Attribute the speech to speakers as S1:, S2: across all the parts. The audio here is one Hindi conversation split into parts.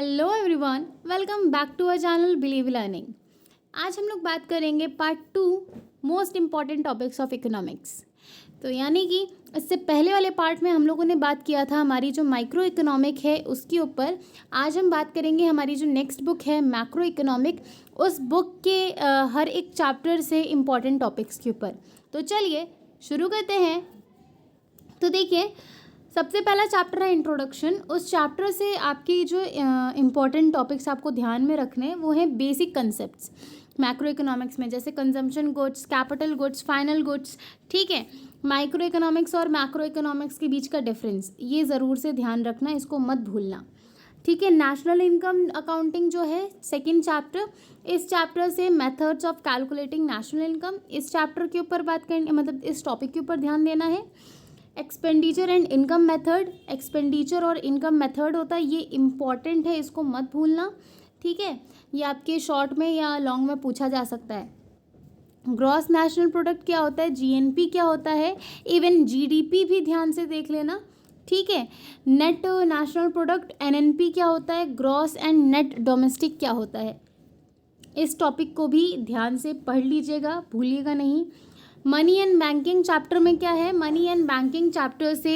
S1: Hello everyone, welcome back to our channel believe learning. आज हम लोग बात करेंगे part 2 most important topics of economics. तो यानी कि इससे पहले वाले पार्ट में हम लोगों ने बात किया था हमारी जो माइक्रो इकोनॉमिक है उसके ऊपर। आज हम बात करेंगे हमारी जो नेक्स्ट बुक है मैक्रो इकोनॉमिक, उस बुक के हर एक चैप्टर से इम्पॉर्टेंट टॉपिक्स के ऊपर। तो चलिए शुरू करते हैं। तो देखिए, सबसे पहला चैप्टर है इंट्रोडक्शन। उस चैप्टर से आपकी जो इम्पॉर्टेंट टॉपिक्स आपको ध्यान में रखने हैं वो हैं बेसिक कंसेप्ट्स मैक्रो इकोनॉमिक्स में, जैसे consumption goods, capital goods, final goods. ठीक है, माइक्रो इकोनॉमिक्स और मैक्रो इकोनॉमिक्स के बीच का डिफरेंस ये ज़रूर से ध्यान रखना, इसको मत भूलना। ठीक है, नेशनल इनकम अकाउंटिंग जो है सेकंड चैप्टर, इस चैप्टर से methods of calculating national income, इस चैप्टर के ऊपर बात करनी, मतलब इस टॉपिक के ऊपर ध्यान देना है। Expenditure and income method, expenditure और इनकम मेथड होता है, ये इम्पॉर्टेंट है, इसको मत भूलना। ठीक है, ये आपके शॉर्ट में या लॉन्ग में पूछा जा सकता है। ग्रॉस नेशनल प्रोडक्ट क्या होता है, जीएनपी क्या होता है, इवन जीडीपी भी ध्यान से देख लेना। ठीक है, नेट नेशनल प्रोडक्ट एनएनपी क्या होता है, ग्रॉस एंड नेट डोमेस्टिक क्या होता है, इस टॉपिक को भी ध्यान से पढ़ लीजिएगा, भूलिएगा नहीं। मनी एंड बैंकिंग चैप्टर में क्या है, मनी एंड बैंकिंग चैप्टर से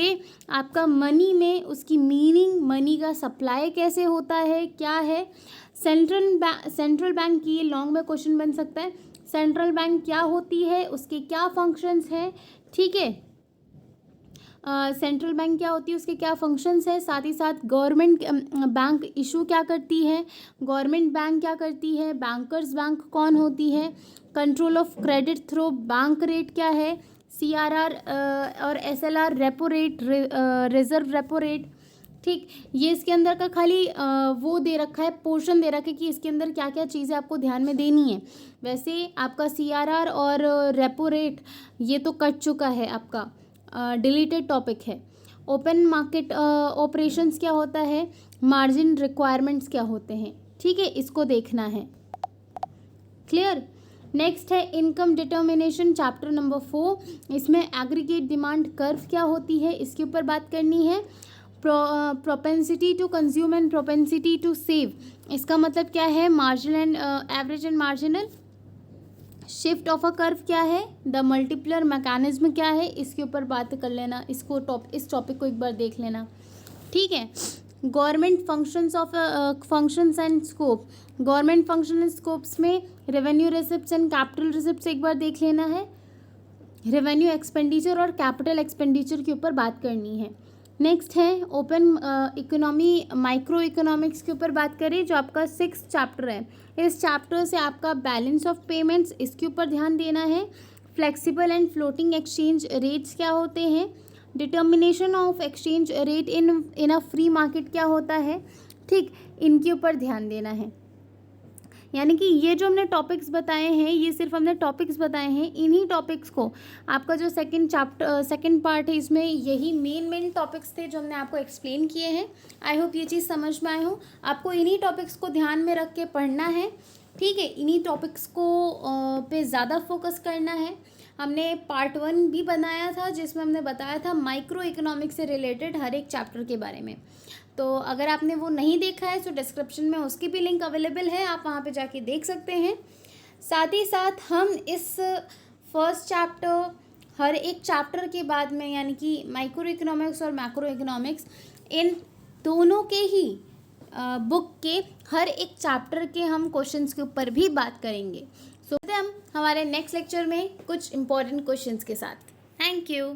S1: आपका मनी में उसकी मीनिंग, मनी का सप्लाई कैसे होता है, क्या है। सेंट्रल बैंक की, ये लॉन्ग में क्वेश्चन बन सकता है, सेंट्रल बैंक क्या होती है, उसके क्या फंक्शंस हैं। ठीक है, सेंट्रल बैंक क्या होती है, उसके क्या फंक्शंस है, साथ ही साथ गवर्नमेंट बैंक इशू क्या करती है, गवर्नमेंट बैंक क्या करती है, बैंकर्स बैंक कौन होती है, control of credit through bank rate क्या है, सीआरआर और SLR, repo rate, reserve repo rate. ठीक, ये इसके अंदर का खाली वो दे रखा है, पोर्शन दे रखा है कि इसके अंदर क्या क्या चीज़ें आपको ध्यान में देनी है। वैसे आपका सीआरआर और रेपो रेट ये तो कट चुका है, आपका डिलीटेड टॉपिक है। ओपन मार्केट ऑपरेशंस क्या होता है, मार्जिन रिक्वायरमेंट्स क्या होते हैं। ठीक है, इसको देखना है। क्लियर। नेक्स्ट है इनकम डिटर्मिनेशन चैप्टर नंबर 4, इसमें एग्रीगेट डिमांड कर्व क्या होती है इसके ऊपर बात करनी है। Propensity to consume and propensity to save, इसका मतलब क्या है, marginal and average and marginal. Shift of a curve क्या है, द मल्टीप्लर मैकेनिज्म क्या है, इसके ऊपर बात कर लेना, इसको इस टॉपिक को एक बार देख लेना। ठीक है, government functions and scope, government function and scopes में revenue receipts and capital receipts एक बार देख लेना है। रेवेन्यू एक्सपेंडिचर और कैपिटल एक्सपेंडिचर के ऊपर बात करनी है। नेक्स्ट है ओपन इकोनॉमी माइक्रो इकोनॉमिक्स के ऊपर बात करें, जो आपका 6th चैप्टर है। इस चैप्टर से आपका बैलेंस ऑफ पेमेंट्स, इसके ऊपर ध्यान देना है। Flexible and floating exchange rates क्या होते हैं, determination of exchange rate in a free market क्या होता है। ठीक, इनके ऊपर ध्यान देना है। यानी कि ये जो हमने टॉपिक्स बताए हैं, ये सिर्फ हमने टॉपिक्स बताए हैं, इन्हीं टॉपिक्स को आपका जो सेकंड पार्ट है, इसमें यही मेन टॉपिक्स थे जो हमने आपको एक्सप्लेन किए हैं। आई होप ये चीज़ समझ में आए हो। आपको इन्हीं टॉपिक्स को ध्यान में रख के पढ़ना है। ठीक है, इन्हीं टॉपिक्स को पे ज़्यादा फोकस करना है। हमने पार्ट 1 भी बनाया था जिसमें हमने बताया था माइक्रो इकोनॉमिक्स से रिलेटेड हर एक चैप्टर के बारे में। तो अगर आपने वो नहीं देखा है तो डिस्क्रिप्शन में उसकी भी लिंक अवेलेबल है, आप वहाँ पे जाके देख सकते हैं। साथ ही साथ हम इस फर्स्ट चैप्टर, हर एक चैप्टर के बाद में, यानी कि माइक्रो इकोनॉमिक्स और मैक्रो इकोनॉमिक्स, इन दोनों के ही बुक के हर एक चैप्टर के हम क्वेश्चंस के ऊपर भी बात करेंगे। सो हम हमारे नेक्स्ट लेक्चर में कुछ इम्पोर्टेंट क्वेश्चंस के साथ। Thank you.